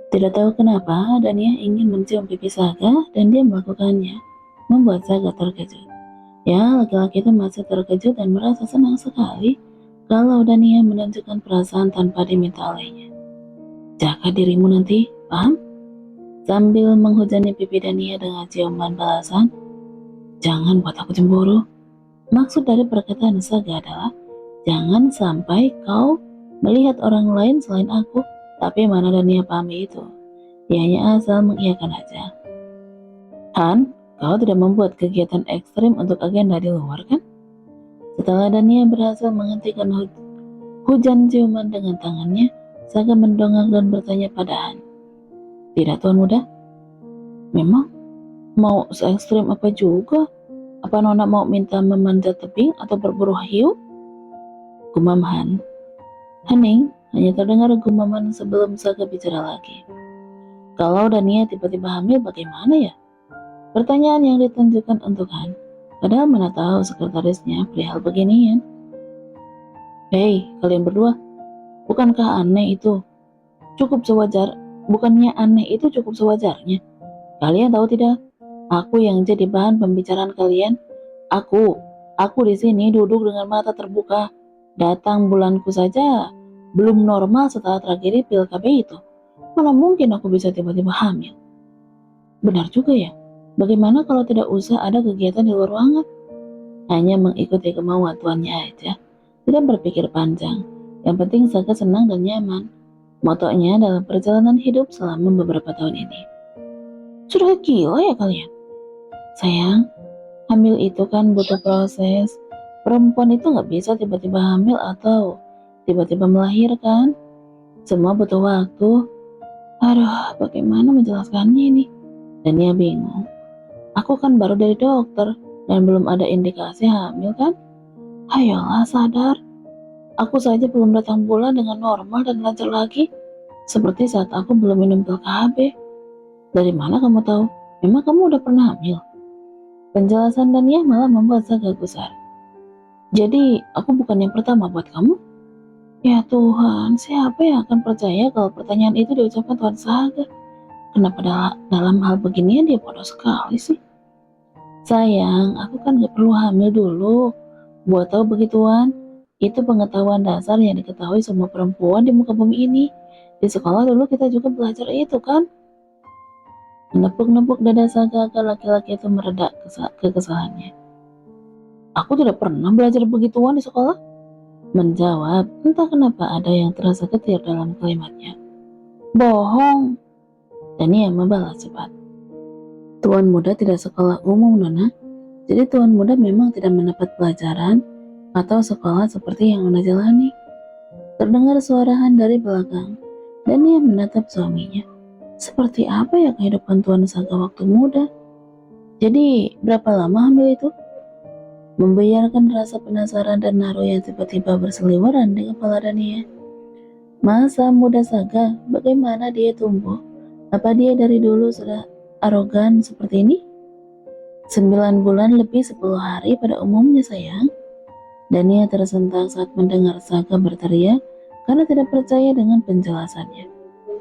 Tidak tahu kenapa, Dania ingin mencium pipi Saga dan dia melakukannya, membuat Saga terkejut. Ya, laki-laki itu masih terkejut dan merasa senang sekali kalau Dania menunjukkan perasaan tanpa diminta olehnya. Jaga dirimu nanti, paham? Sambil menghujani pipi Dania dengan ciuman balasan, jangan buat aku cemburu. Maksud dari perkataan Saga adalah, jangan sampai kau melihat orang lain selain aku. Tapi mana Dania pahami itu? Dia hanya asal mengiyakan aja. Han, kau tidak membuat kegiatan ekstrim untuk agenda di luar kan? Setelah Dania berhasil menghentikan hujan ciuman dengan tangannya, Saga mendongak dan bertanya pada Han. Tidak, Tuan Muda? Memang mau se-ekstrim apa juga? Apa Nona mau minta memanjat tebing atau berburu hiu? Gumam Han. Hening, hanya terdengar gumaman sebelum Saga bicara lagi. Kalau Dania tiba-tiba hamil bagaimana ya? Pertanyaan yang ditunjukkan untuk Han. Padahal mana tahu sekretarisnya perihal beginian. Hei, kalian berdua, bukankah aneh itu? Cukup sewajar, bukannya aneh itu cukup sewajarnya. Kalian tahu tidak? Aku yang jadi bahan pembicaraan kalian. Aku di sini duduk dengan mata terbuka. Datang bulanku saja belum normal setelah tragedi pil KB itu. Mana mungkin aku bisa tiba-tiba hamil? Benar juga ya. Bagaimana kalau tidak usah ada kegiatan di luar ruangan? Hanya mengikuti kemauan tuannya aja. Tidak berpikir panjang. Yang penting Saka senang dan nyaman. Motonya dalam perjalanan hidup selama beberapa tahun ini. Sudah gila ya kalian? Sayang, hamil itu kan butuh proses. Perempuan itu nggak bisa tiba-tiba hamil atau tiba-tiba melahirkan. Semua butuh waktu. Aduh, bagaimana menjelaskannya ini? Dan dia bingung. Aku kan baru dari dokter dan belum ada indikasi hamil kan? Ayolah sadar. Aku saja belum datang bulan dengan normal dan lancar lagi. Seperti saat aku belum minum pil KB. Dari mana kamu tahu? Memang kamu udah pernah hamil? Penjelasan Dania malah membuat Saga gusar. Jadi, aku bukan yang pertama buat kamu? Ya Tuhan, siapa yang akan percaya kalau pertanyaan itu diucapkan Tuan Saga? Kenapa dalam hal beginian dia bodoh sekali sih? Sayang, aku kan gak perlu hamil dulu. Buat tahu begituan, itu pengetahuan dasar yang diketahui semua perempuan di muka bumi ini. Di sekolah dulu kita juga belajar itu kan? Menepuk-nepuk dada Saga agar laki-laki itu mereda kekesalannya. Aku tidak pernah belajar begituan di sekolah. Menjawab, entah kenapa ada yang terasa ketir dalam kalimatnya. Bohong. Dan ia membalas cepat. Tuan muda tidak sekolah umum, Nona. Jadi tuan muda memang tidak mendapat pelajaran atau sekolah seperti yang Nona jalani. Terdengar suara Han dari belakang, dan ia menatap suaminya. Seperti apa ya kehidupan Tuan Saga waktu muda? Jadi, berapa lama hamil itu? Membiarkan rasa penasaran dan naruh yang tiba-tiba berseliweran di kepala Dania. Masa muda Saga, bagaimana dia tumbuh? Apa dia dari dulu sudah arogan seperti ini? 9 bulan lebih 10 hari pada umumnya sayang. Dania tersentak saat mendengar Saga berteriak karena tidak percaya dengan penjelasannya.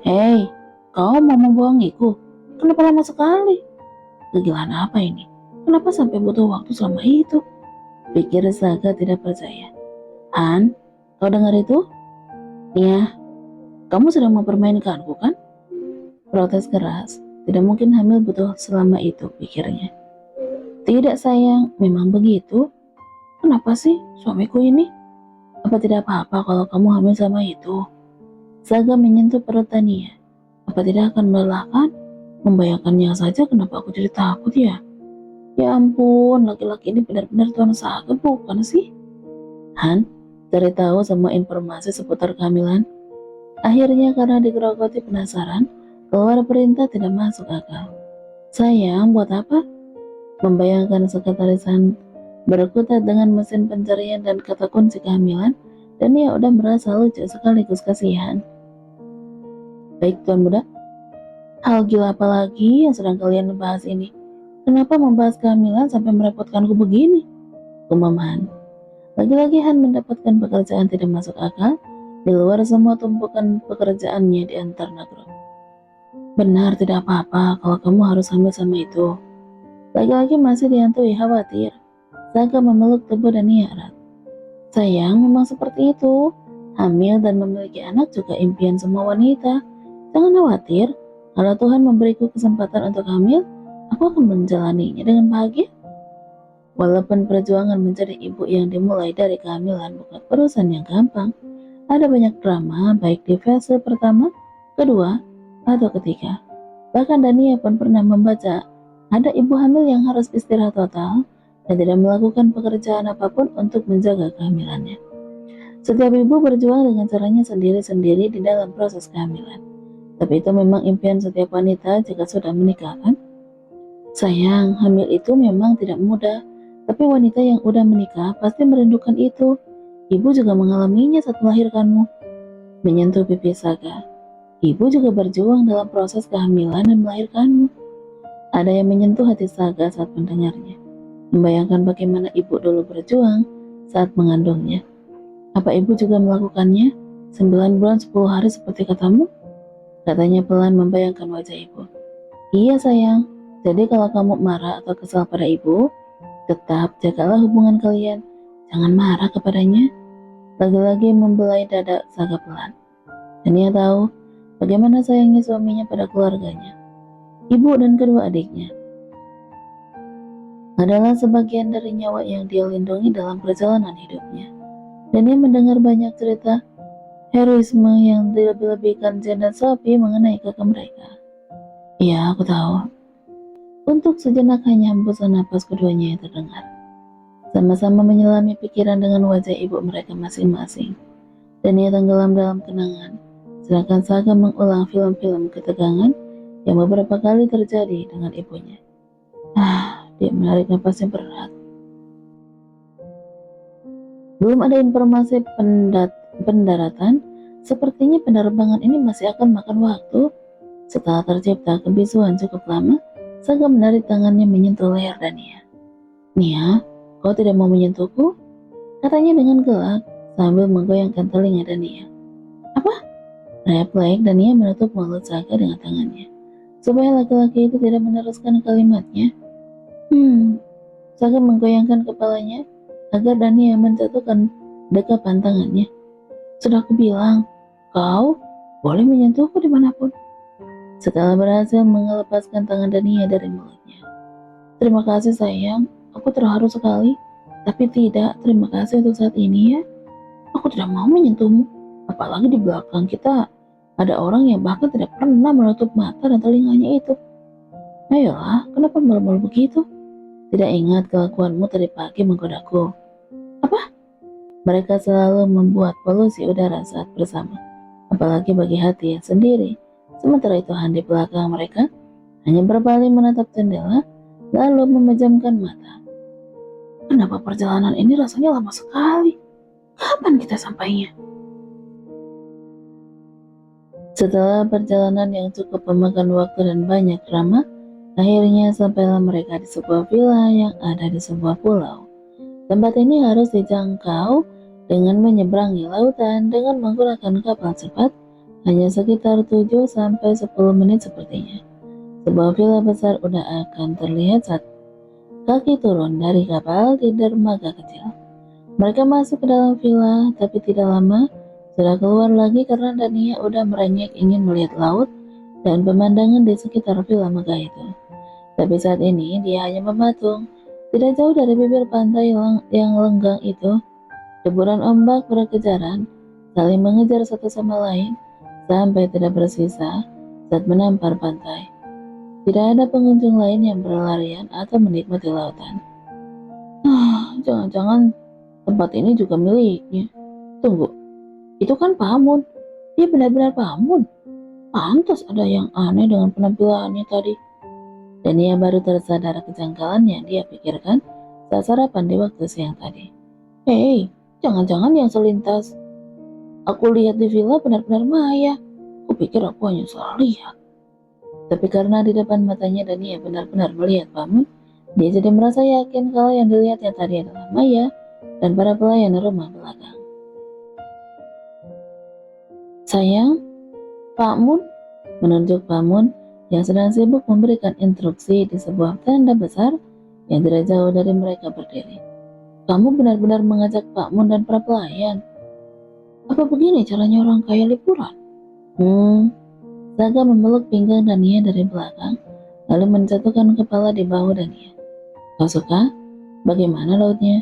Hei, kau mau membohongiku? Kenapa lama sekali? Kegilaan apa ini? Kenapa sampai butuh waktu selama itu? Pikir Saga tidak percaya. Han, kau dengar itu? Nia, kamu sedang mempermainkanku kan? Protes keras. Tidak mungkin hamil butuh selama itu, pikirnya. Tidak sayang, memang begitu. Kenapa sih suamiku ini? Apa tidak apa-apa kalau kamu hamil sama itu? Saga menyentuh perut Tania. Apa tidak akan melelahkan? Membayangkannya saja kenapa aku jadi takut ya? Ya ampun, laki-laki ini benar-benar Tuan Saga bukan sih? Han, cari tahu semua informasi seputar kehamilan. Akhirnya karena digerogoti penasaran, keluar perintah tidak masuk akal. Sayang, buat apa? Membayangkan sekretarisan berkutat dengan mesin pencarian dan kata kunci kehamilan, dan ia udah merasa lucu sekaligus kasihan. Baik Tuan Muda, hal gila apa lagi yang sedang kalian bahas ini? Kenapa membahas kehamilan sampai merepotkanku begini? Gumam Han. Lagi-lagi Han mendapatkan pekerjaan tidak masuk akal di luar semua tumpukan pekerjaannya di antar negara. Benar, tidak apa-apa kalau kamu harus hamil sama itu. Laki-laki masih dihantui khawatir. Saga memeluk tubuh Dania erat. Sayang, memang seperti itu. Hamil dan memiliki anak juga impian semua wanita. Jangan khawatir, kalau Tuhan memberiku kesempatan untuk hamil, aku akan menjalaninya dengan bahagia. Walaupun perjuangan menjadi ibu yang dimulai dari kehamilan bukan urusan yang gampang, ada banyak drama baik di fase pertama, kedua, atau ketiga. Bahkan Dania pun pernah membaca ada ibu hamil yang harus istirahat total dan tidak melakukan pekerjaan apapun untuk menjaga kehamilannya. Setiap ibu berjuang dengan caranya sendiri-sendiri di dalam proses kehamilan. Tapi itu memang impian setiap wanita jika sudah menikah, kan? Sayang, hamil itu memang tidak mudah, tapi wanita yang udah menikah pasti merindukan itu. Ibu juga mengalaminya saat melahirkanmu. Menyentuh pipi Saga. Ibu juga berjuang dalam proses kehamilan dan melahirkanmu. Ada yang menyentuh hati Saga saat mendengarnya. Membayangkan bagaimana ibu dulu berjuang saat mengandungnya. Apa ibu juga melakukannya? 9 bulan 10 hari seperti katamu? Katanya pelan membayangkan wajah ibu. Iya sayang, jadi kalau kamu marah atau kesal pada ibu, tetap jagalah hubungan kalian. Jangan marah kepadanya. Lagi-lagi membelai dada Saga pelan. Dan ia tahu bagaimana sayangnya suaminya pada keluarganya. Ibu dan kedua adiknya adalah sebagian dari nyawa yang dia lindungi dalam perjalanan hidupnya. Dan ia mendengar banyak cerita heroisme yang dilebih-lebihkan Jen dan Sophie mengenai kakak mereka. Iya, aku tahu. Untuk sejenak hanya hembusan napas keduanya yang terdengar. Sama-sama menyelami pikiran dengan wajah ibu mereka masing-masing. Dan ia tenggelam dalam kenangan, sedangkan Saga mengulang film-film ketegangan yang beberapa kali terjadi dengan ibunya. Dia menarik napas yang berat. Belum ada informasi pendaratan, sepertinya penerbangan ini masih akan makan waktu. Setelah tercipta kebisuan cukup lama, Saga menarik tangannya menyentuh leher Dania. Nia, kau tidak mau menyentuhku? Katanya dengan gelak sambil menggoyangkan telinga Dania. Apa? Refleks Dania menutup mulut Saga dengan tangannya, supaya laki-laki itu tidak meneruskan kalimatnya. Saga menggoyangkan kepalanya agar Dania menjatuhkan dekapan tangannya. Sudah aku bilang, kau boleh menyentuhku dimanapun. Setelah berhasil melepaskan tangan Dania dari mulutnya. Terima kasih sayang, aku terharu sekali. Tapi tidak, terima kasih untuk saat ini ya. Aku tidak mau menyentuhmu. Apalagi di belakang kita ada orang yang bahkan tidak pernah menutup mata dan telinganya itu. Ayolah, kenapa malu-malu begitu? Tidak ingat kelakuanmu tadi pagi menggodaku. Apa? Mereka selalu membuat polusi udara saat bersama, apalagi bagi hati yang sendiri. Sementara itu Han di belakang mereka hanya berpaling menatap jendela, lalu memejamkan mata. Kenapa perjalanan ini rasanya lama sekali? Kapan kita sampainya? Setelah perjalanan yang cukup memakan waktu dan banyak drama, akhirnya sampailah mereka di sebuah villa yang ada di sebuah pulau. Tempat ini harus dijangkau dengan menyeberangi lautan dengan menggunakan kapal cepat, hanya sekitar 7-10 menit sepertinya. Sebuah villa besar udah akan terlihat saat kaki turun dari kapal di dermaga kecil. Mereka masuk ke dalam villa, tapi tidak lama sudah keluar lagi karena Dania udah merengek ingin melihat laut dan pemandangan di sekitar villa megah itu. Tapi saat ini dia hanya mematung. Tidak jauh dari bibir pantai yang lenggang itu, deburan ombak berkejaran, saling mengejar satu sama lain, sampai tidak bersisa saat menampar pantai. Tidak ada pengunjung lain yang berlarian atau menikmati lautan. Jangan-jangan tempat ini juga miliknya. Tunggu, itu kan Pamun. Dia benar-benar Pamun. Pantas ada yang aneh dengan penampilannya tadi. Dan ia baru tersadar kejanggalan yang dia pikirkan saat sarapan di waktu siang tadi. Hei, jangan-jangan yang selintas aku lihat di villa benar-benar Maya. Kupikir aku hanya salah lihat. Tapi karena di depan matanya Dania benar-benar melihat Pamun, dia jadi merasa yakin kalau yang dilihatnya tadi adalah Maya dan para pelayan rumah belakang. Sayang, Pak Mun, menunjuk Pamun yang sedang sibuk memberikan instruksi di sebuah tenda besar yang tidak jauh dari mereka berdiri. Kamu benar-benar mengajak Pak Mun dan para pelayan? Apa begini caranya orang kaya liburan? Saga memeluk pinggang Dania dari belakang, lalu menjatuhkan kepala di bahu Dania. Kau suka? Bagaimana lautnya?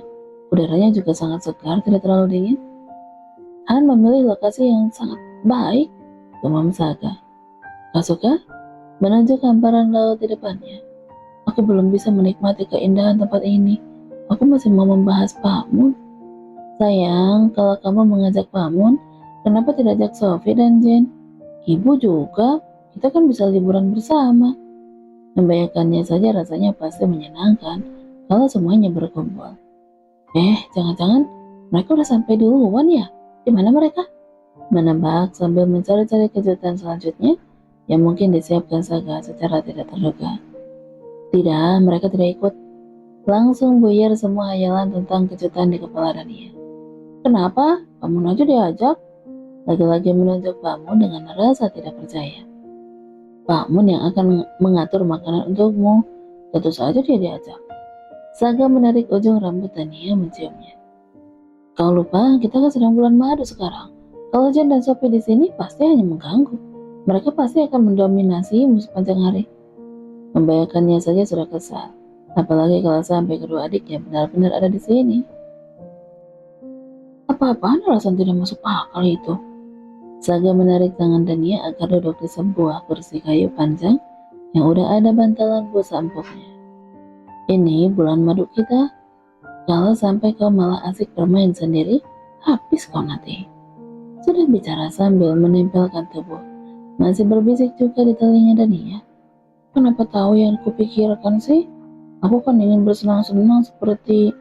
Udaranya juga sangat segar, tidak terlalu dingin. Han memilih lokasi yang sangat baik, gumam Saga. Kau suka? Menunjuk hamparan laut di depannya. Aku belum bisa menikmati keindahan tempat ini. Aku masih mau membahas Pak Mun. Sayang, kalau kamu mengajak Pak Mun, kenapa tidak ajak Sophie dan Jen? Ibu juga, kita kan bisa liburan bersama. Membayangkannya saja rasanya pasti menyenangkan kalau semuanya berkumpul. Jangan-jangan mereka udah sampai duluan ya? Di mana mereka? Menebak sambil mencari-cari kejutan selanjutnya yang mungkin disiapkan Saga secara tidak terduga. Tidak, mereka tidak ikut. Langsung buyar semua hayalan tentang kejutan di kepala Dania. Kenapa? Kamu aja diajak? Lagi-lagi menunjuk Pak Mun dengan rasa tidak percaya. Pak Mun yang akan mengatur makanan untukmu. Tentu saja dia diajak. Saga menarik ujung rambut Dania menciumnya. Kau lupa, kita kan sedang bulan madu sekarang. Kalau Jen dan Sophie di sini pasti hanya mengganggu. Mereka pasti akan mendominasimu sepanjang hari. Membayangkannya saja sudah kesal. Apalagi kalau sampai kedua adiknya benar-benar ada di sini. Apa-apaan alasan tidak masuk akal itu? Saga menarik tangan Dania agar duduk di sebuah kursi kayu panjang yang udah ada bantalan busa empuknya. Ini bulan madu kita. Kalau sampai kau malah asik bermain sendiri, habis kau nanti. Sudah bicara sambil menempelkan tubuh. Masih berbisik juga di telinga Dania. Kenapa tahu yang kupikirkan sih? Aku kan ingin bersenang-senang seperti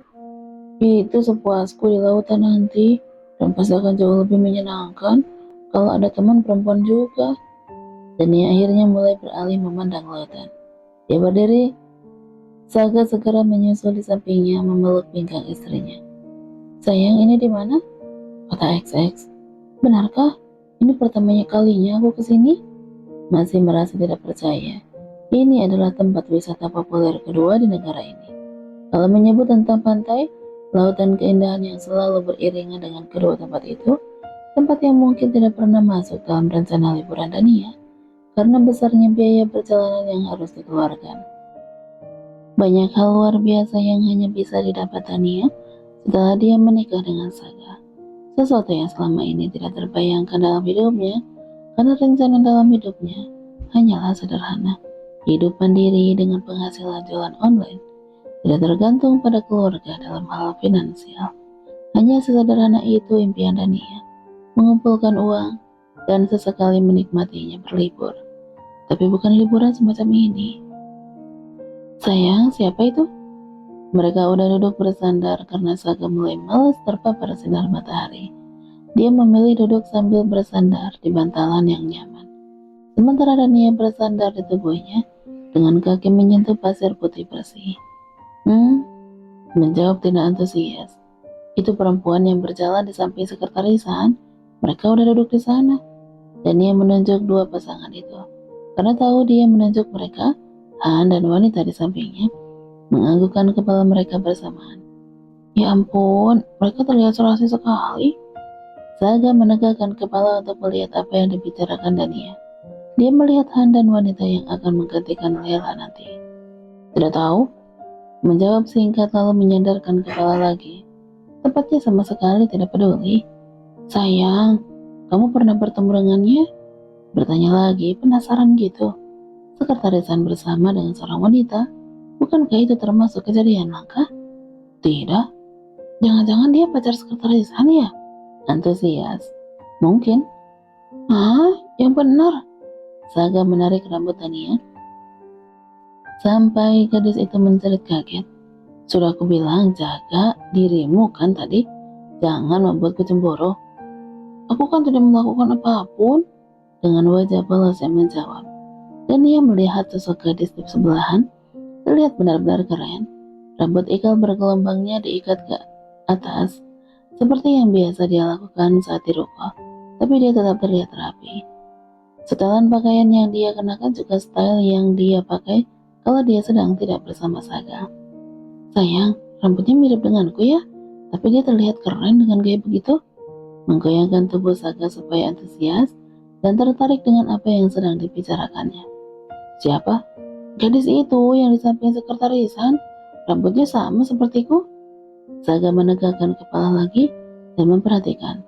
itu sepuasku di lautan nanti. Dan pasti akan jauh lebih menyenangkan kalau ada teman perempuan juga. Dania akhirnya mulai beralih memandang lautan. Dia berdiri. Saga segera menyusul di sampingnya memeluk pinggang istrinya. Sayang, ini di mana? Kota XX. Benarkah? Ini pertamanya kalinya aku kesini? Masih merasa tidak percaya. Ini adalah tempat wisata populer kedua di negara ini. Kalau menyebut tentang pantai, laut dan keindahan yang selalu beriringan dengan kedua tempat itu, tempat yang mungkin tidak pernah masuk dalam rencana liburan Dania, karena besarnya biaya perjalanan yang harus dikeluarkan. Banyak hal luar biasa yang hanya bisa didapat Dania setelah dia menikah dengan Saga. Sesuatu yang selama ini tidak terbayangkan dalam hidupnya, karena rencana dalam hidupnya hanyalah sederhana. Hidup mandiri dengan penghasilan jualan online, tidak tergantung pada keluarga dalam hal finansial. Hanya sesederhana itu impian Dania, mengumpulkan uang dan sesekali menikmatinya berlibur. Tapi bukan liburan semacam ini. Sayang, siapa itu? Mereka udah duduk bersandar karena Saga mulai malas terpapar sinar matahari. Dia memilih duduk sambil bersandar di bantalan yang nyaman. Sementara Dania bersandar di tubuhnya dengan kaki menyentuh pasir putih bersih. Menjawab tidak antusias. Itu perempuan yang berjalan di samping sekretarisan. Mereka udah duduk di sana. Dania menunjuk dua pasangan itu. Karena tahu dia menunjuk mereka, Han dan wanita di sampingnya menganggukkan kepala mereka bersamaan. Ya ampun, mereka terlihat serasi sekali. Saga menegakkan kepala untuk melihat apa yang dibicarakan Dania. Dia melihat Han dan wanita yang akan menggantikan Lela nanti. Tidak tahu, menjawab singkat lalu menyandarkan kepala lagi. Tempatnya sama sekali tidak peduli. Sayang, kamu pernah bertemu dengannya? Bertanya lagi, penasaran gitu. Sekretarisan bersama dengan seorang wanita, bukankah itu termasuk kejadian langka? Tidak. Jangan-jangan dia pacar sekretarisan ya? Antusias. Mungkin. Yang benar. Saga menarik rambut Dania sampai gadis itu menjerit kaget. Sudah aku bilang jaga dirimu kan tadi. Jangan membuatku cemburu. Aku kan tidak melakukan apapun. Dengan wajah polos yang menjawab. Dania melihat sosok gadis di sebelahan. Terlihat benar-benar keren. Rambut ikal bergelombangnya diikat ke atas. Seperti yang biasa dia lakukan saat di ruko. Tapi dia tetap terlihat rapi. Setelan pakaian yang dia kenakan juga style yang dia pakai kalau dia sedang tidak bersama Saga. Sayang, rambutnya mirip denganku ya, tapi dia terlihat keren dengan gaya begitu. Menggoyangkan tubuh Saga supaya antusias dan tertarik dengan apa yang sedang dibicarakannya. Siapa? Gadis itu yang di samping sekretarisan, rambutnya sama sepertiku. Saga menegakkan kepala lagi dan memperhatikan.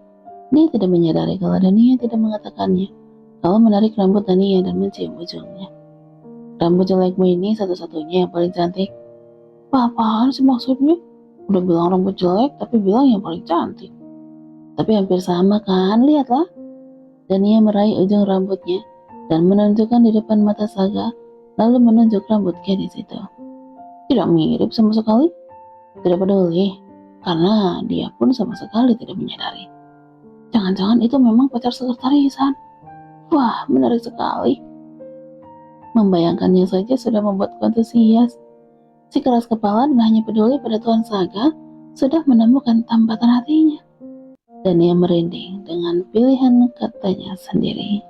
Dia tidak menyadari kalau Dania tidak mengatakannya. Kalau menarik rambut Dania dan mencium ujungnya. Rambut jelekmu ini satu-satunya yang paling cantik. Apaan sih maksudnya? Udah bilang rambut jelek, tapi bilang yang paling cantik. Tapi hampir sama kan, lihatlah. Dania meraih ujung rambutnya dan menunjukkan di depan mata Saga, lalu menunjuk rambut gadis itu. Tidak mirip sama sekali. Tidak peduli, karena dia pun sama sekali tidak menyadari. Jangan-jangan itu memang pacar sekretarisan. Wah, menarik sekali. Membayangkannya saja sudah membuatku antusias. Si keras kepala dan hanya peduli pada Tuan Saga sudah menemukan tambatan hatinya. Dan ia merinding dengan pilihan katanya sendiri.